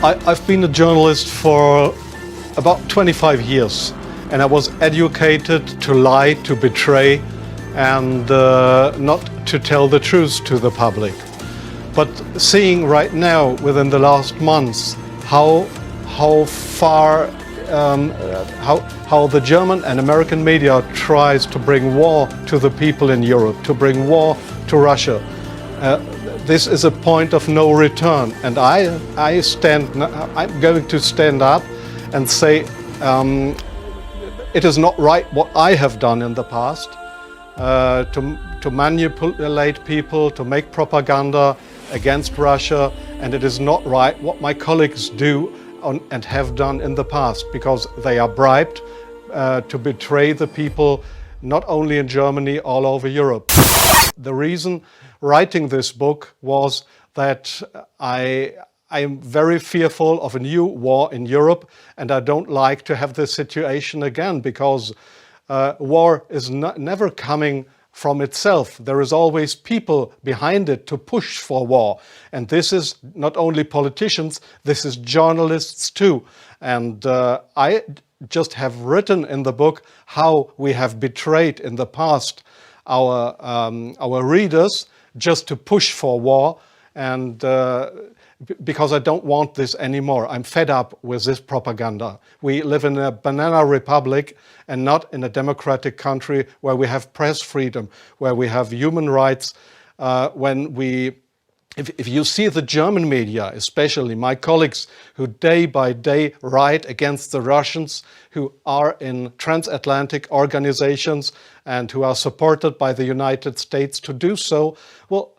I've been a journalist for about 25 years, and I was educated to lie, to betray, and not to tell the truth to the public. But seeing right now, within the last months, how the German and American media tries to bring war to the people in Europe, to bring war to Russia. This is a point of no return, and I'm going to stand up and say it is not right what I have done in the past, to manipulate people, to make propaganda against Russia, and it is not right what my colleagues do and have done in the past, because they are bribed to betray the people, not only in Germany, all over Europe. The reason writing this book was that I am very fearful of a new war in Europe, and I don't like to have this situation again, because war is never coming from itself. There is always people behind it to push for war. And this is not only politicians, this is journalists too. And I just have written in the book how we have betrayed in the past our readers just to push for war, and because I don't want this anymore. I'm fed up with this propaganda. We live in a banana republic and not in a democratic country where we have press freedom, where we have human rights. If you see the German media, especially my colleagues who day by day write against the Russians, who are in transatlantic organizations and who are supported by the United States to do so, well,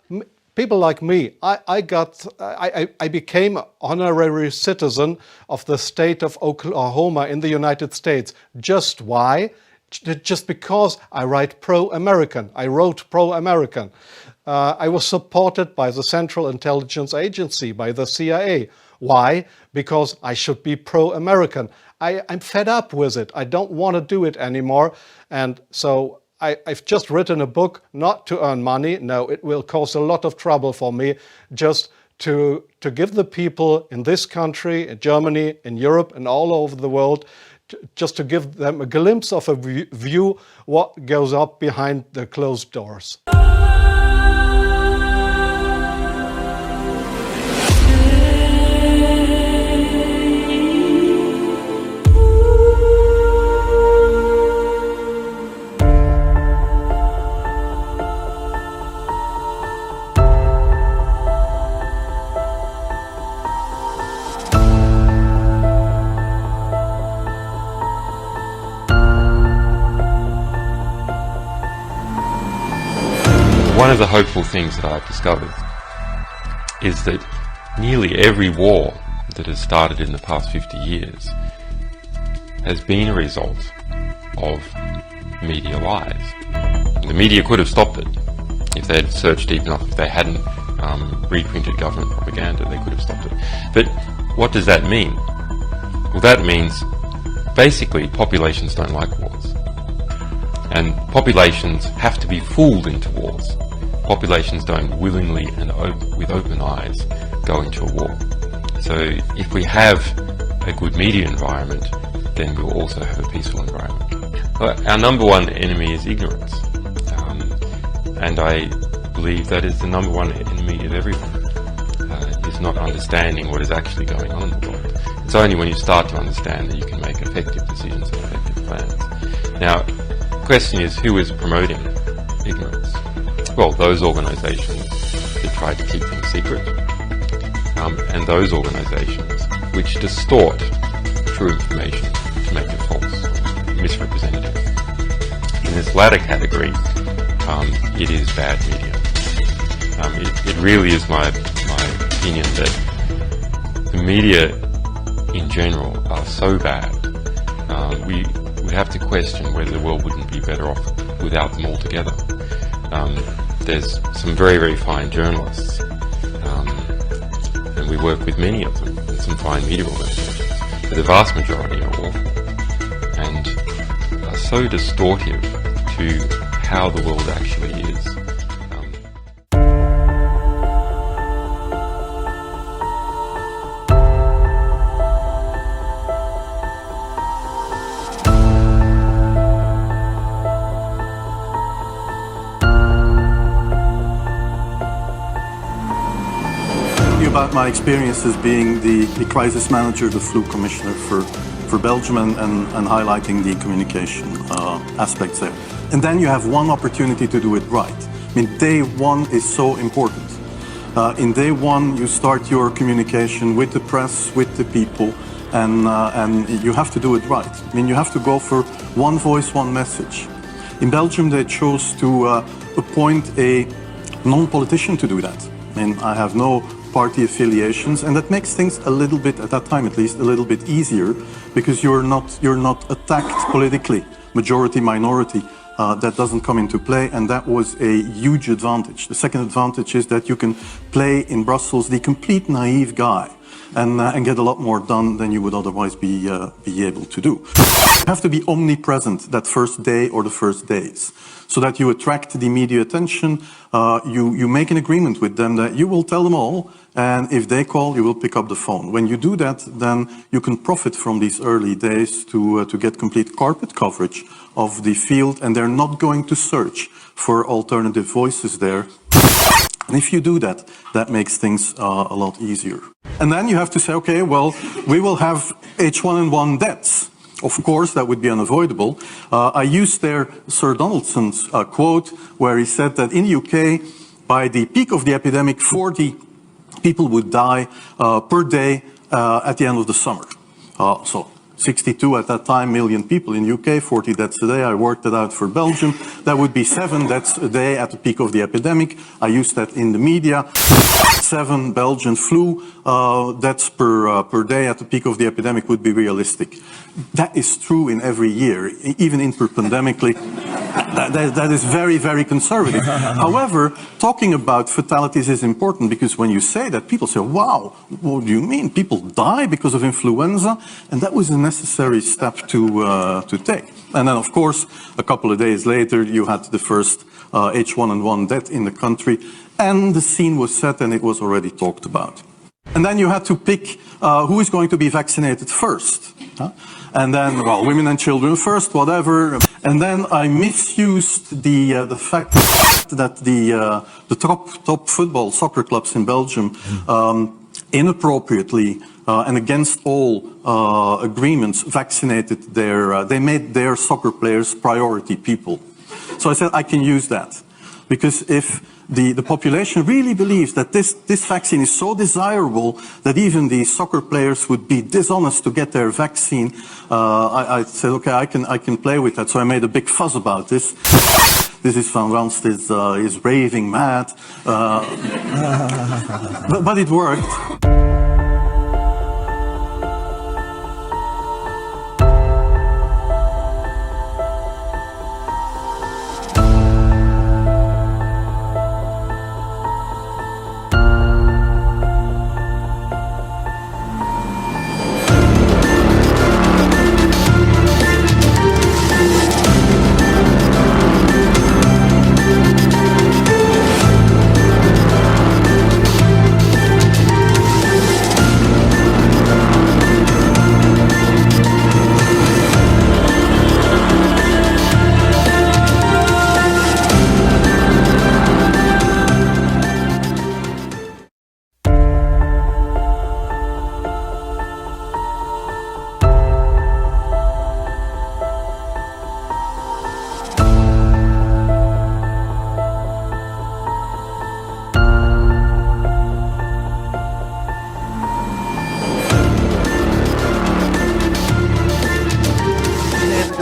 people like me, I became honorary citizen of the state of Oklahoma in the United States. Just why? Just because I write pro-American. I wrote pro-American. I was supported by the Central Intelligence Agency, by the CIA. Why? Because I should be pro-American. I'm fed up with it. I don't want to do it anymore. And so I've just written a book not to earn money. No, it will cause a lot of trouble for me, just to give the people in this country, in Germany, in Europe, and all over the world, just to give them a glimpse of a view what goes up behind the closed doors. One of the hopeful things that I've discovered is that nearly every war that has started in the past 50 years has been a result of media lies. The media could have stopped it if they had searched deep enough. If they hadn't reprinted government propaganda, they could have stopped it. But what does that mean? Well, that means basically populations don't like wars. And populations have to be fooled into wars. Populations don't willingly and with open eyes go into a war. So if we have a good media environment, then we'll also have a peaceful environment. Our number one enemy is ignorance. And I believe that is the number one enemy of everyone, is not understanding what is actually going on in the world. It's only when you start to understand that you can make effective decisions and effective plans. Now, the question is, who is promoting ignorance? Well, those organisations that try to keep things secret, and those organisations which distort true information to make it false, misrepresentative. In this latter category, it is bad media. It really is my opinion that the media in general are so bad, we have to question whether the world wouldn't be better off without them altogether. There's some very, very fine journalists, and we work with many of them, and some fine media organisations, but the vast majority are awful and are so distortive to how the world actually is. about my experiences being the crisis manager, the flu commissioner for Belgium, and highlighting the communication aspects there. And then you have one opportunity to do it right. I mean, day one is so important. In day one, you start your communication with the press, with the people, and you have to do it right. I mean, you have to go for one voice, one message. In Belgium, they chose to appoint a non-politician to do that. I mean, I have no party affiliations, and that makes things a little bit, at that time at least, a little bit easier, because you're not attacked politically, majority, minority. That doesn't come into play, and that was a huge advantage. The second advantage is that you can play in Brussels the complete naive guy and get a lot more done than you would otherwise be able to do. You have to be omnipresent that first day or the first days, so that you attract the media attention. You make an agreement with them that you will tell them all, and if they call, you will pick up the phone. When you do that, then you can profit from these early days to get complete carpet coverage of the field, and they're not going to search for alternative voices there. And if you do that, that makes things a lot easier. And then you have to say, okay, well, we will have H1N1 deaths. Of course, that would be unavoidable. I used there Sir Donaldson's quote, where he said that in the UK, by the peak of the epidemic, 40 people would die per day at the end of the summer. So 62 at that time million people in UK, 40 deaths a day. I worked it out for Belgium. That would be 7 deaths a day at the peak of the epidemic. I used that in the media. 7 Belgian flu deaths per day at the peak of the epidemic would be realistic. That is true in every year, even interpandemically. That is very, very conservative. However, talking about fatalities is important, because when you say that, people say, wow, what do you mean? People die because of influenza? And that was a necessary step to take. And then, of course, a couple of days later, you had the first H1N1 death in the country, and the scene was set and it was already talked about. And then you had to pick who is going to be vaccinated first. And then, well, women and children first, whatever. And then I misused the fact that the top football, soccer clubs in Belgium inappropriately and against all agreements vaccinated they made their soccer players priority people. So I said I can use that, because if the population really believes that this vaccine is so desirable that even the soccer players would be dishonest to get their vaccine, I said, okay, I can play with that. So I made a big fuss about this. This is Van Ranst is raving mad, but it worked.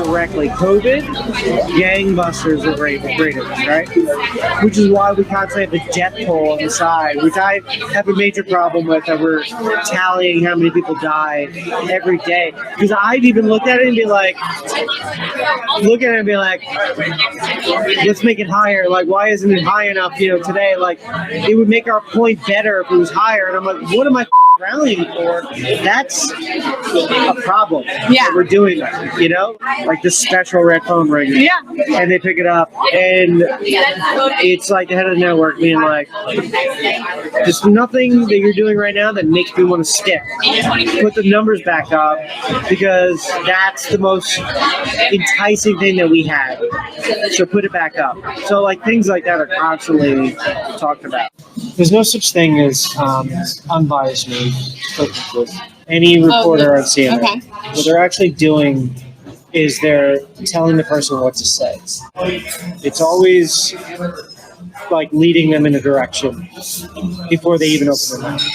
Directly, COVID, gangbusters are great at this, right? Which is why we constantly have the death toll on the side, which I have a major problem with, that we're tallying how many people die every day. Because I've even looked at it and be like, let's make it higher. Like, why isn't it high enough, today? Like, it would make our point better if it was higher. And I'm like, what am I rallying for, that's a problem. Yeah. We're doing that, you know, like this special red phone ring. Yeah. And they pick it up, and it's like the head of the network being like, "There's nothing that you're doing right now that makes me want to stick. Put the numbers back up because that's the most enticing thing that we have. So put it back up." So like things like that are constantly talked about. There's no such thing as unbiased news. Any reporter on CNN, okay. what they're actually doing is they're telling the person what to say. It's always like leading them in a direction before they even open their mouth.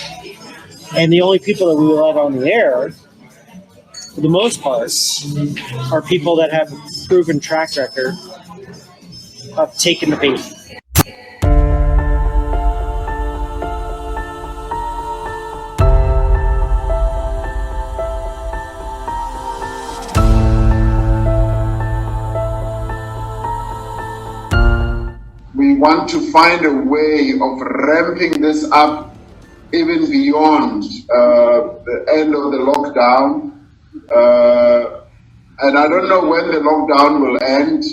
And the only people that we let on the air, for the most part, are people that have a proven track record of taking the bait. We want to find a way of ramping this up even beyond the end of the lockdown. And I don't know when the lockdown will end.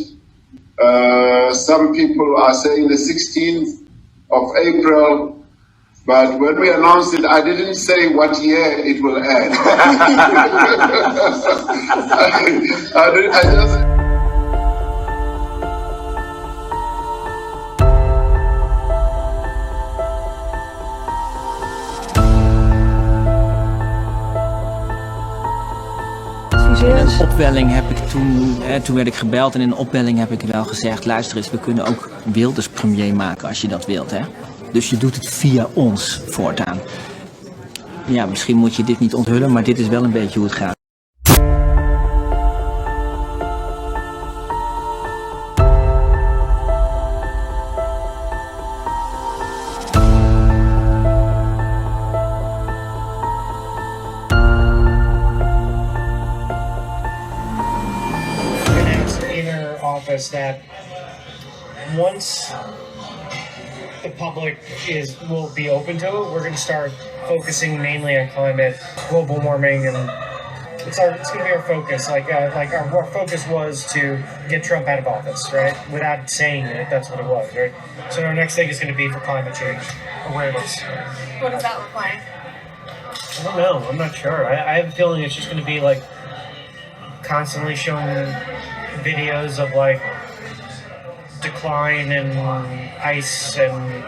Some people are saying the 16th of April. But when we announced it, I didn't say what year it will end. I just... In een opwelling heb ik toen werd ik gebeld en in een opwelling heb ik wel gezegd, luister eens, we kunnen ook Wilders premier maken als je dat wilt, hè. Dus je doet het via ons voortaan. Ja, misschien moet je dit niet onthullen, maar dit is wel een beetje hoe het gaat. That once the public will be open to it, we're going to start focusing mainly on climate, global warming, and it's going to be our focus. Our focus was to get Trump out of office, right? Without saying it, that's what it was, right? So our next thing is going to be for climate change awareness. What does that look like? I don't know. I'm not sure. I have a feeling it's just going to be like constantly showing videos of like decline in ice and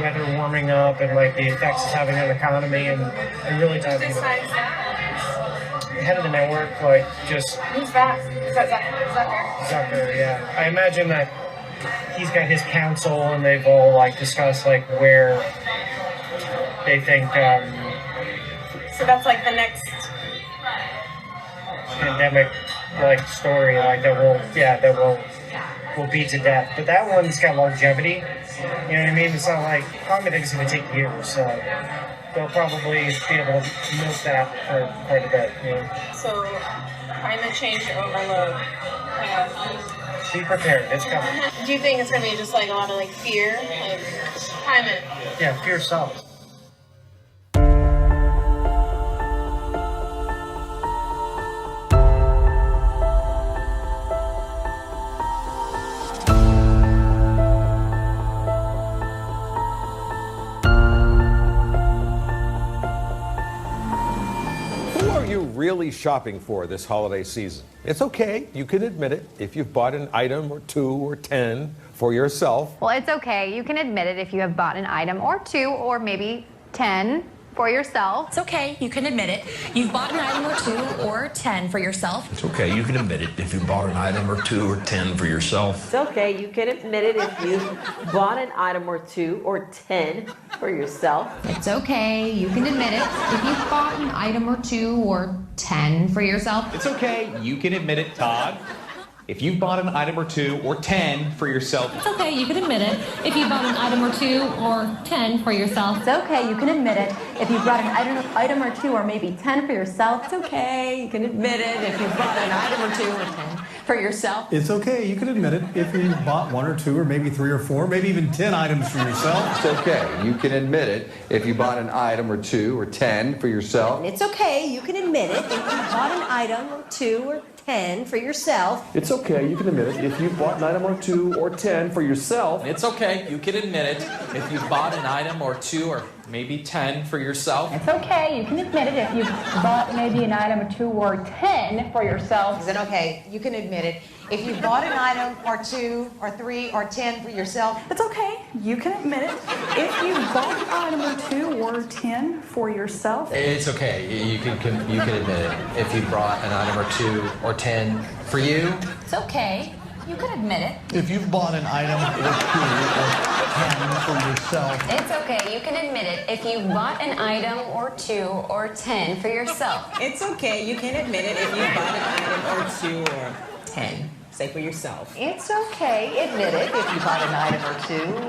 weather warming up and like the effects it's having on the economy and really diving into it. Head of the network, like just Who's that? Is that Zucker? Zucker, yeah. I imagine that he's got his council and they've all like discussed like where they think So that's like the next pandemic like story like that will be to death. But that one's got longevity. You know what I mean? It's not like climate is going to take years, so they'll probably be able to milk that for quite a bit. You know? So climate change overload. Be prepared. It's coming. Do you think it's gonna be just like a lot of like fear, like climate? Yeah, fear sells. Really shopping for this holiday season. It's okay, you can admit it if you've bought an item or 2 or 10 for yourself. Well, it's okay, you can admit it if you have bought an item or 2 or maybe 10 for yourself. It's okay, you can admit it. You've bought an item or 2 or 10 for yourself. It's okay, you can admit it if you bought an item or 2 or 10 for yourself. It's okay, you can admit it if you bought an item or 2 or 10 for yourself. It's okay, you can admit it if you've bought an item or 2 or 10 for yourself. It's okay, you can admit it, Todd. If you've bought an item or 2 or 10 for yourself. It's okay, you can admit it. If you bought an item or 2 or 10 for yourself. It's okay, you can admit it if you brought an item or two or maybe 10 for yourself. It's okay, you can admit it if you bought an item or two or 10 for yourself. It's okay, you can admit it if you bought 1 or 2 or maybe 3 or 4, maybe even 10 items for yourself. It's okay, you can admit it if you bought an item or 2 or 10 for yourself. It's okay, you can admit it if you bought an item or 2 or 10 for yourself. It's okay, you can admit it if you bought an item or 2 or 10 for yourself. It's okay, you can admit it if you bought an item or 2 or maybe 10 for yourself. It's okay, you can admit it if you bought maybe an item or 2 or 10 for yourself. Is it okay? You can admit it if you bought an item or 2 or 3 or 10 for yourself. It's okay, you can admit it if you bought an item or 2 or 10 for yourself. It's okay. You can admit it if you brought an item or 2 or 10 for you. It's okay, you can admit it. If you've bought an item or 2 or 10 for yourself. It's okay, you can admit it if you bought an item or 2 or 10 for yourself. It's okay, you can admit it if you bought an item or 2 or 10. Say for yourself. It's okay, admit it if you bought an item or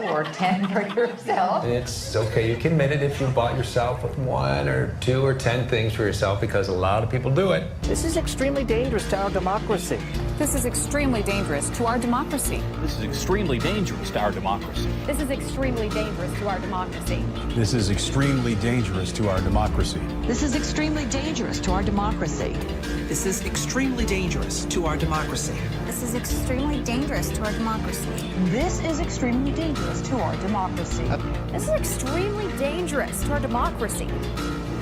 2 or 10 for yourself. It's okay. You can admit it if you bought yourself 1 or 2 or 10 things for yourself, because a lot of people do it. This is extremely dangerous to our democracy. This is extremely dangerous to our democracy. This is extremely dangerous to our democracy. This is extremely dangerous to our democracy. This is extremely dangerous to our democracy. This is extremely dangerous to our democracy. This is extremely dangerous to our democracy. This is extremely dangerous to our democracy. This is extremely dangerous to our democracy. This is extremely dangerous to our democracy.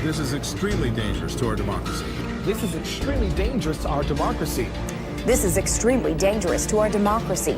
This is extremely dangerous to our democracy. This is extremely dangerous to our democracy. This is extremely dangerous to our democracy.